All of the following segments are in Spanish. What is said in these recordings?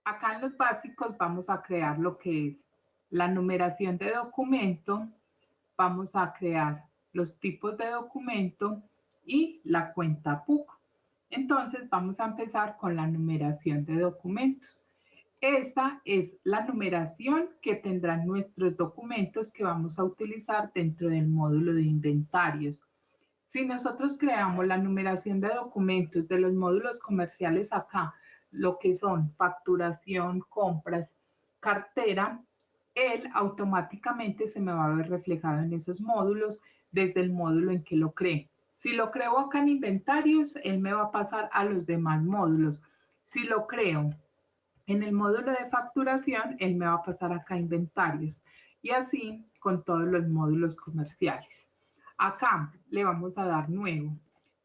Acá en los básicos vamos a crear lo que es la numeración de documento, vamos a crear los tipos de documento y la cuenta PUC. Entonces vamos a empezar con la numeración de documentos. Esta es la numeración que tendrán nuestros documentos que vamos a utilizar dentro del módulo de inventarios. Si nosotros creamos la numeración de documentos de los módulos comerciales acá, lo que son facturación, compras, cartera, él automáticamente se me va a ver reflejado en esos módulos desde el módulo en que lo cree. Si lo creo acá en inventarios, él me va a pasar a los demás módulos. Si lo creo en el módulo de facturación, él me va a pasar acá a inventarios y así con todos los módulos comerciales. Acá le vamos a dar nuevo.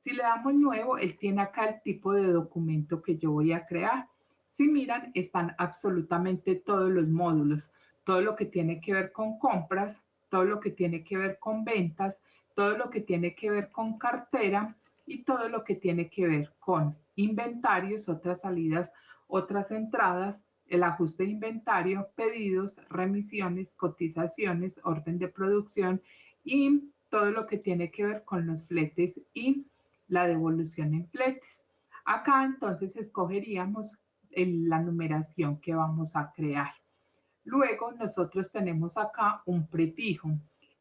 Si le damos nuevo, él tiene acá el tipo de documento que yo voy a crear. Si miran, están absolutamente todos los módulos, todo lo que tiene que ver con compras, todo lo que tiene que ver con ventas, todo lo que tiene que ver con cartera y todo lo que tiene que ver con inventarios, otras salidas, otras entradas, el ajuste de inventario, pedidos, remisiones, cotizaciones, orden de producción y todo lo que tiene que ver con los fletes y la devolución en fletes. Acá entonces escogeríamos la numeración que vamos a crear. Luego nosotros tenemos acá un prefijo.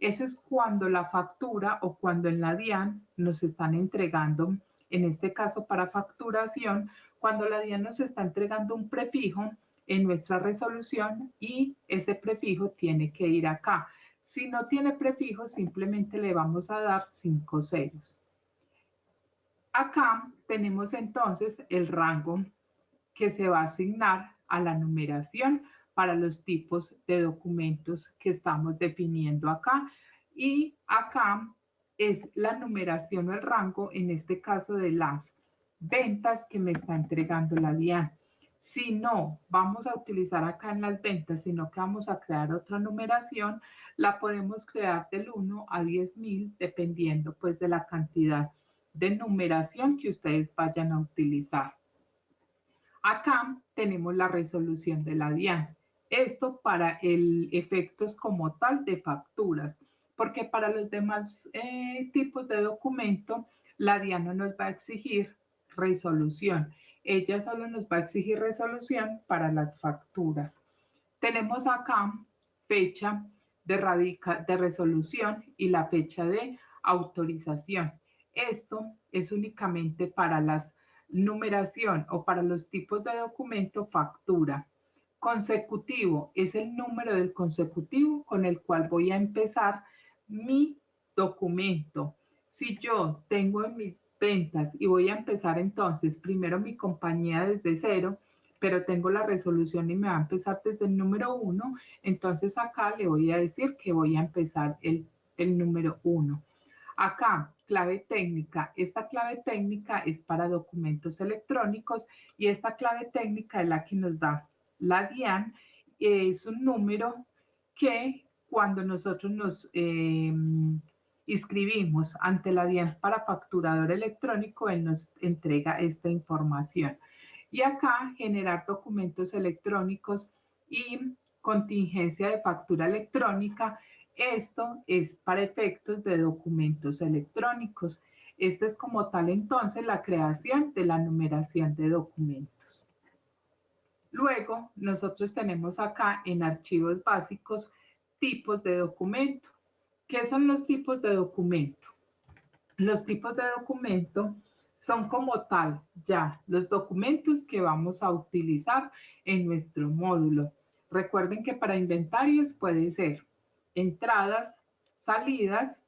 Eso es cuando la factura o cuando en la DIAN nos están entregando, en este caso para facturación, cuando la DIAN nos está entregando un prefijo en nuestra resolución y ese prefijo tiene que ir acá. Si no tiene prefijo, simplemente le vamos a dar 5 ceros. Acá tenemos entonces el rango que se va a asignar a la numeración para los tipos de documentos que estamos definiendo acá. Y acá es la numeración o el rango, en este caso de las ventas que me está entregando la DIAN. Si no vamos a utilizar acá en las ventas, sino que vamos a crear otra numeración, la podemos crear del 1 a 10.000 dependiendo pues de la cantidad de numeración que ustedes vayan a utilizar. Acá tenemos la resolución de la DIAN. Esto para el efectos como tal de facturas, porque para los demás tipos de documento, la DIAN no nos va a exigir resolución. Ella solo nos va a exigir resolución para las facturas. Tenemos acá fecha de resolución y la fecha de autorización. Esto es únicamente para las numeración o para los tipos de documento factura. Consecutivo es el número del consecutivo con el cual voy a empezar mi documento. Si yo tengo en mis ventas y voy a empezar entonces primero mi compañía desde cero, pero tengo la resolución y me va a empezar desde el número 1, entonces acá le voy a decir que voy a empezar el número 1. Acá, clave técnica. Esta clave técnica es para documentos electrónicos y esta clave técnica es la que nos da la DIAN. Es un número que cuando nosotros nos inscribimos ante la DIAN para facturador electrónico, él nos entrega esta información. Y acá, generar documentos electrónicos y contingencia de factura electrónica. Esto es para efectos de documentos electrónicos. Esta es como tal entonces la creación de la numeración de documentos. Luego, nosotros tenemos acá en archivos básicos tipos de documento. ¿Qué son los tipos de documento? Los tipos de documento son como tal ya los documentos que vamos a utilizar en nuestro módulo. Recuerden que para inventarios puede ser entradas, salidas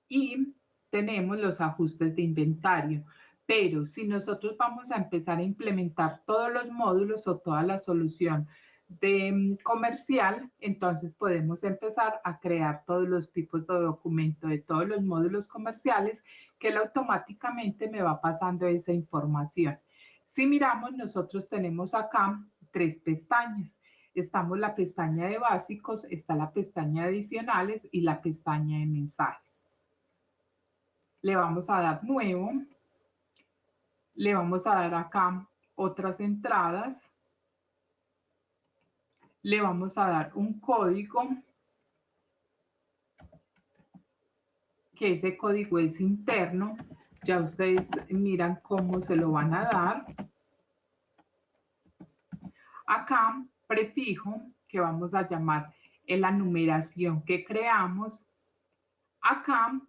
y tenemos los ajustes de inventario. Pero si nosotros vamos a empezar a implementar todos los módulos o toda la solución de comercial, entonces podemos empezar a crear todos los tipos de documento de todos los módulos comerciales que él automáticamente me va pasando esa información. Si miramos, nosotros tenemos acá 3 pestañas. Estamos la pestaña de básicos, está la pestaña de adicionales y la pestaña de mensajes. Le vamos a dar nuevo, le vamos a dar acá otras entradas, le vamos a dar un código, que ese código es interno. Ya ustedes miran cómo se lo van a dar. Acá, prefijo, que vamos a llamar en la numeración que creamos. Acá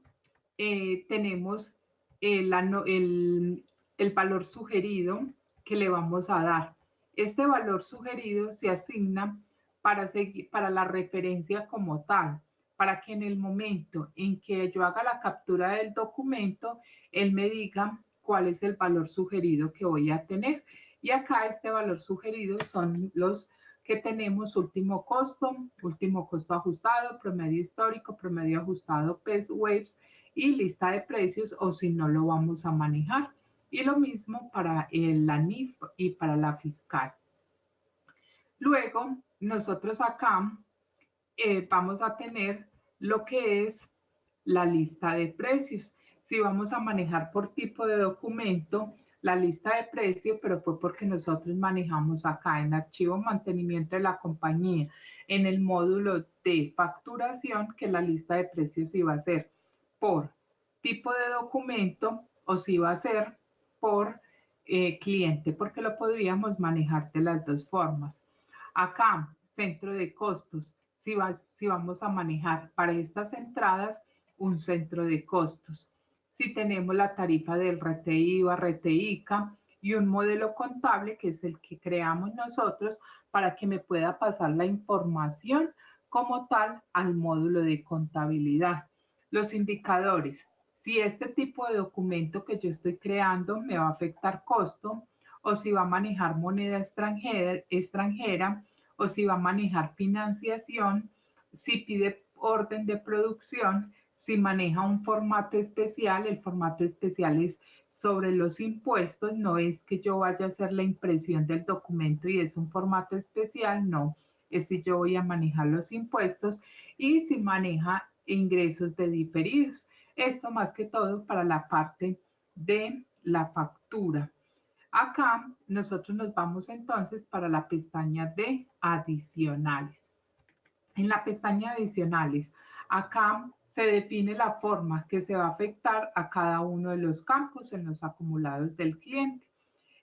tenemos el valor sugerido que le vamos a dar. Este valor sugerido se asigna para la referencia como tal, para que en el momento en que yo haga la captura del documento, él me diga cuál es el valor sugerido que voy a tener. Y acá este valor sugerido son los que tenemos: último costo ajustado, promedio histórico, promedio ajustado PES, WAVES y lista de precios, o si no lo vamos a manejar. Y lo mismo para la NIF y para la fiscal. Luego, nosotros acá vamos a tener lo que es la lista de precios. Si vamos a manejar por tipo de documento la lista de precios, pero fue porque nosotros manejamos acá en archivo mantenimiento de la compañía, en el módulo de facturación, que la lista de precios iba a ser por tipo de documento o si iba a ser por cliente, porque lo podríamos manejar de las dos formas. Acá, centro de costos, si vamos a manejar para estas entradas un centro de costos. Si tenemos la tarifa del RTI o RTICA y un modelo contable, que es el que creamos nosotros, para que me pueda pasar la información como tal al módulo de contabilidad. Los indicadores: si este tipo de documento que yo estoy creando me va a afectar costo, o si va a manejar moneda extranjera, o si va a manejar financiación, si pide orden de producción, si maneja un formato especial. El formato especial es sobre los impuestos, no es que yo vaya a hacer la impresión del documento y es un formato especial, no, es si yo voy a manejar los impuestos, y si maneja ingresos de diferidos. Esto más que todo para la parte de la factura. Acá nosotros nos vamos entonces para la pestaña de adicionales. En la pestaña adicionales, acá se define la forma que se va a afectar a cada uno de los campos en los acumulados del cliente.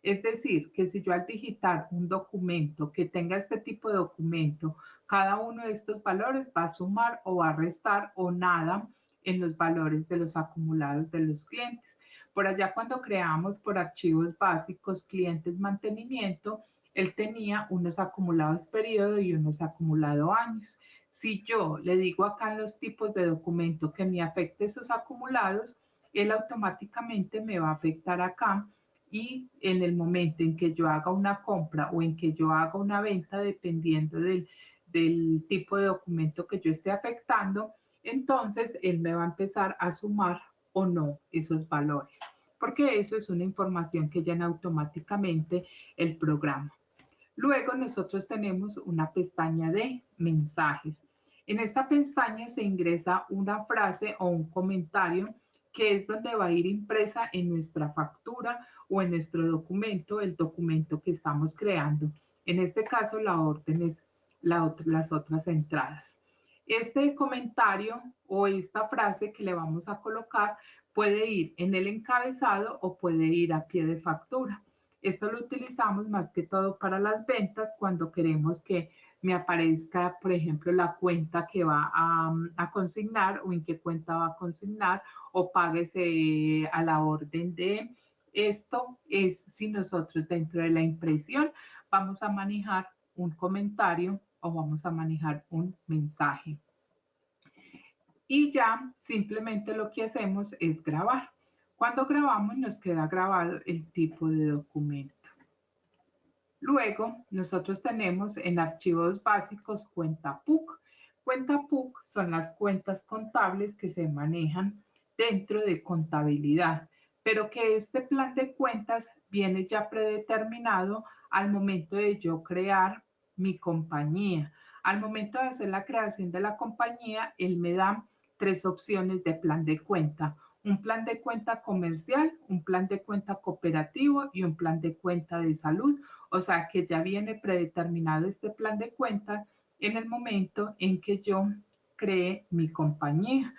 Es decir, que si yo al digitar un documento que tenga este tipo de documento, cada uno de estos valores va a sumar o va a restar o nada en los valores de los acumulados de los clientes. Por allá, cuando creamos por archivos básicos clientes mantenimiento, él tenía unos acumulados periodo y unos acumulados años. Si yo le digo acá en los tipos de documento que me afecte esos acumulados, él automáticamente me va a afectar acá, y en el momento en que yo haga una compra o en que yo haga una venta, dependiendo del tipo de documento que yo esté afectando, entonces él me va a empezar a sumar o no esos valores, porque eso es una información que llena automáticamente el programa. Luego nosotros tenemos una pestaña de mensajes. En esta pestaña se ingresa una frase o un comentario, que es donde va a ir impresa en nuestra factura o en nuestro documento, el documento que estamos creando. En este caso, la orden es las otras entradas. Este comentario o esta frase que le vamos a colocar puede ir en el encabezado o puede ir a pie de factura. Esto lo utilizamos más que todo para las ventas, cuando queremos que me aparezca, por ejemplo, la cuenta que va a consignar, o en qué cuenta va a consignar, o páguese a la orden de. Esto es si nosotros dentro de la impresión vamos a manejar un comentario o vamos a manejar un mensaje. Y ya simplemente lo que hacemos es grabar. Cuando grabamos, nos queda grabado el tipo de documento. Luego, nosotros tenemos en archivos básicos cuenta PUC. Cuenta PUC son las cuentas contables que se manejan dentro de contabilidad, pero que este plan de cuentas viene ya predeterminado al momento de yo crear mi compañía. Al momento de hacer la creación de la compañía, él me da tres opciones de plan de cuenta. un plan de cuenta comercial, un plan de cuenta cooperativo y un plan de cuenta de salud. O sea que ya viene predeterminado este plan de cuenta en el momento en que yo cree mi compañía.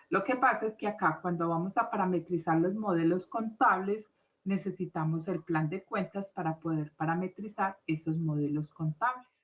Lo que pasa es que acá cuando vamos a parametrizar los modelos contables, necesitamos el plan de cuentas para poder parametrizar esos modelos contables.